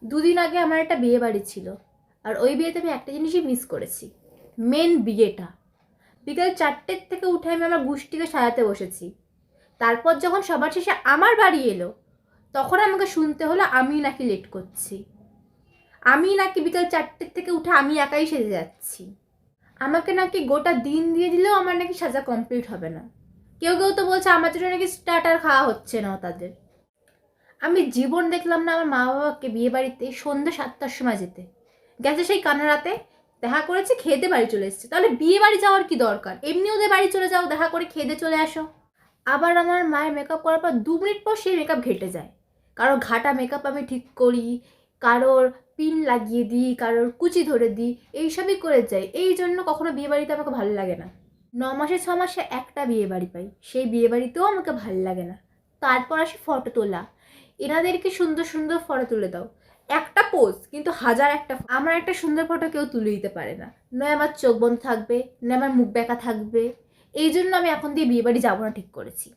দুদিন আগে আমার একটা বিয়ে বাড়ি ছিল, আর ওই বিয়েতে আমি একটা জিনিসই মিস করেছি, মেন বিয়েটা। বিকেল 4টের থেকে উঠে আমি আমার গুষ্টিকে সাজাতে বসেছি। তারপর যখন সবার শেষে আমার বাড়ি এলো, তখন আমাকে শুনতে হলো আমি নাকি লেট করছি, আমি নাকি বিকেল 4টের থেকে উঠে আমি একাই সেজে যাচ্ছি, আমাকে নাকি গোটা দিন দিয়ে দিলেও আমার নাকি সাজা কমপ্লিট হবে না। কেউ কেউ তো বলছে আমার জন্য নাকি স্টার্টার খাওয়া হচ্ছে না তাদের। আমি জীবন দেখলাম না আমার মা বাবাকে বিয়ে বাড়িতে সন্ধ্যে 7টার সময় যেতে। গেছে সেই কানারাতে, দেখা করেছে, খেতে বাড়ি চলে এসেছে। তাহলে বিয়ে বাড়ি যাওয়ার কি দরকার? এমনি ওদের বাড়ি চলে যাও, দেখা করে খেতে চলে আসো। আবার আমার মায়ের মেকআপ করার পর 2 মিনিট পর সেই মেকআপ ঘেটে যায়। কারোর ঘাটা মেকআপ আমি ঠিক করি, কারোর পিন লাগিয়ে দিই, কারোর কুচি ধরে দিই, এইসবই করে যাই। এই জন্য কখনো বিয়ে বাড়িতে আমাকে ভালো লাগে না। 9 মাসে 6 মাসে একটা বিয়ে বাড়ি পাই, সেই বিয়ে বাড়িতেও আমাকে ভালো লাগে না। তারপর আসি ফটো তোলা। এনাদেরকে সুন্দর সুন্দর ফটো তুলে দাও, একটা পোজ কিন্তু হাজার একটা। আমার একটা সুন্দর ফটো কেউ তুলে দিতে পারে না, নয় আমার চোখ বন্ধ থাকবে, নয় আমার মুখ বেঁকা থাকবে। এই জন্য আমি এখন দিয়ে বিয়ে বাড়ি যাবো না ঠিক করেছি।